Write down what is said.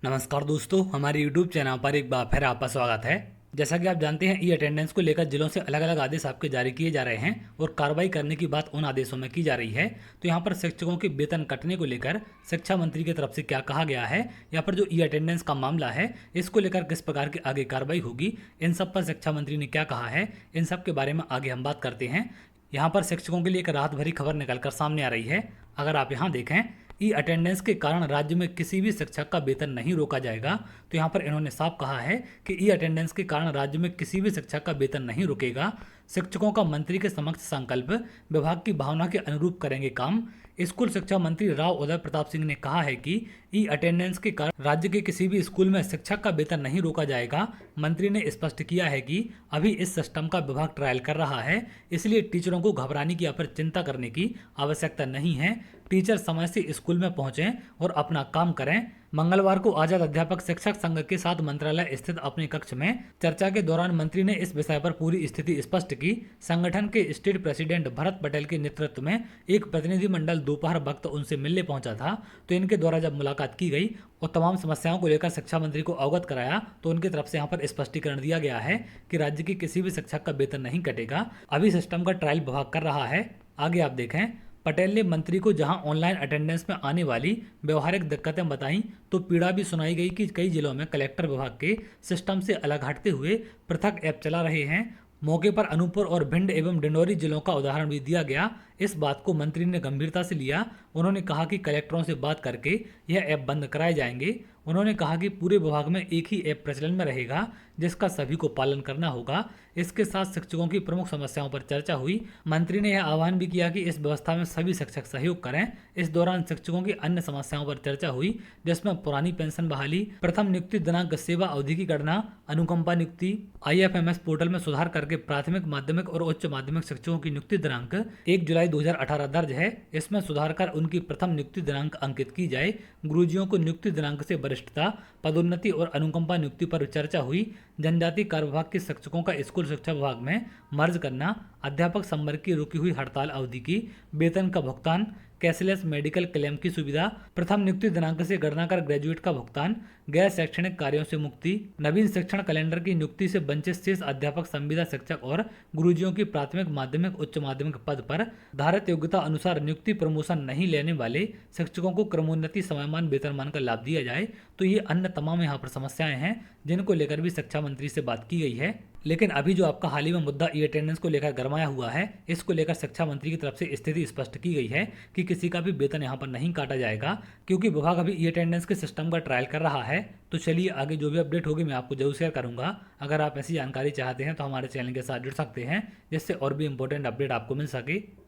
नमस्कार दोस्तों, हमारे YouTube चैनल पर एक बार फिर आपका स्वागत है। जैसा कि आप जानते हैं, ई अटेंडेंस को लेकर जिलों से अलग अलग आदेश आपके जारी किए जा रहे हैं और कार्रवाई करने की बात उन आदेशों में की जा रही है। तो यहाँ पर शिक्षकों के वेतन कटने को लेकर शिक्षा मंत्री की तरफ से क्या कहा गया है, या फिर जो ई अटेंडेंस का मामला है इसको लेकर किस प्रकार की आगे कार्रवाई होगी, इन सब पर शिक्षा मंत्री ने क्या कहा है, इन सब के बारे में आगे हम बात करते हैं। यहाँ पर शिक्षकों के लिए एक राहत भरी खबर निकलकर सामने आ रही है। अगर आप यहाँ देखें, ई अटेंडेंस के कारण राज्य में किसी भी शिक्षक का वेतन नहीं रोका जाएगा। तो यहाँ पर इन्होंने साफ कहा है कि ई अटेंडेंस के कारण राज्य में किसी भी शिक्षक का वेतन नहीं रुकेगा। शिक्षकों का मंत्री के समक्ष संकल्प, विभाग की भावना के अनुरूप करेंगे काम। स्कूल शिक्षा मंत्री राव उदय प्रताप सिंह ने कहा है कि ई अटेंडेंस के कारण राज्य के किसी भी स्कूल में शिक्षक का वेतन नहीं रोका जाएगा। मंत्री ने स्पष्ट किया है कि अभी इस सिस्टम का विभाग ट्रायल कर रहा है, इसलिए टीचरों को घबराने की या फिर चिंता करने की आवश्यकता नहीं है। टीचर समय से स्कूल में पहुंचें और अपना काम करें। मंगलवार को आजाद अध्यापक शिक्षक संघ के साथ मंत्रालय स्थित अपने कक्ष में चर्चा के दौरान मंत्री ने इस विषय पर पूरी स्थिति स्पष्ट की। संगठन के स्टेट प्रेसिडेंट भरत पटेल के नेतृत्व में एक प्रतिनिधिमंडल दोपहर वक्त उनसे मिलने पहुंचा था। तो इनके द्वारा जब मुलाकात की गई और तमाम समस्याओं को लेकर शिक्षा मंत्री को अवगत कराया, तो उनकी तरफ से यहाँ पर स्पष्टीकरण दिया गया है कि राज्य की किसी भी शिक्षक का वेतन नहीं कटेगा। अभी सिस्टम का ट्रायल विभाग कर रहा है। आगे आप देखें, पटेल ने मंत्री को जहां ऑनलाइन अटेंडेंस में आने वाली व्यवहारिक दिक्कतें बताईं, तो पीड़ा भी सुनाई गई कि कई जिलों में कलेक्टर विभाग के सिस्टम से अलग हटते हुए पृथक ऐप चला रहे हैं। मौके पर अनूपपुर और भिंड एवं डिंडोरी जिलों का उदाहरण भी दिया गया। इस बात को मंत्री ने गंभीरता से लिया। उन्होंने कहा कि कलेक्टरों से बात करके यह ऐप बंद कराए जाएंगे। उन्होंने कहा कि पूरे विभाग में एक ही ऐप प्रचलन में रहेगा, जिसका सभी को पालन करना होगा। इसके साथ शिक्षकों की प्रमुख समस्याओं पर चर्चा हुई। मंत्री ने यह आह्वान भी किया कि इस व्यवस्था में सभी शिक्षक सहयोग करें। इस दौरान शिक्षकों की अन्य समस्याओं पर चर्चा हुई, जिसमें पुरानी पेंशन बहाली, प्रथम नियुक्ति दिनांक, सेवा अवधि की गणना, अनुकंपा नियुक्ति, IFMS पोर्टल में सुधार करके प्राथमिक, माध्यमिक और उच्च माध्यमिक शिक्षकों की नियुक्ति दिनांक 1 जुलाई 2018 दर्ज है। इसमें सुधार कर उनकी प्रथम नियुक्ति दिनांक अंकित की जाए। गुरुजियों को नियुक्ति दिनांक से वरिष्ठता, पदोन्नति और अनुकंपा नियुक्ति पर चर्चा हुई। जनजातीय कार्य विभाग के शिक्षकों का स्कूल शिक्षा विभाग में मर्ज करना, अध्यापक संवर्ग की रुकी हुई हड़ताल अवधि की वेतन का भुगतान, कैशलेस मेडिकल क्लेम की सुविधा, प्रथम नियुक्ति दिनांक से गणना कर ग्रेजुएट का भुगतान, गैर शैक्षणिक कार्यों से मुक्ति, नवीन शिक्षण कैलेंडर की नियुक्ति से वंचित शेष अध्यापक, संविदा शिक्षक और गुरुजियों की प्राथमिक, माध्यमिक, उच्च माध्यमिक पद पर धारित योग्यता अनुसार नियुक्ति प्रमोशन नहीं लेने वाले शिक्षकों को क्रमोन्नति, समयमान, वेतनमान का लाभ दिया जाए। तो ये अन्य तमाम यहाँ पर समस्याएं हैं जिनको लेकर भी शिक्षा मंत्री से बात की गई है। लेकिन अभी जो आपका हाल ही में मुद्दा ई अटेंडेंस को लेकर गरमाया हुआ है, इसको लेकर शिक्षा मंत्री की तरफ से स्थिति स्पष्ट की गई है कि किसी का भी वेतन यहाँ पर नहीं काटा जाएगा, क्योंकि विभाग अभी ई अटेंडेंस के सिस्टम का ट्रायल कर रहा है। तो चलिए, आगे जो भी अपडेट होगी मैं आपको जरूर शेयर करूंगा। अगर आप ऐसी जानकारी चाहते हैं तो हमारे चैनल के साथ जुड़ सकते हैं, जिससे और भी इंपॉर्टेंट अपडेट आपको मिल सके।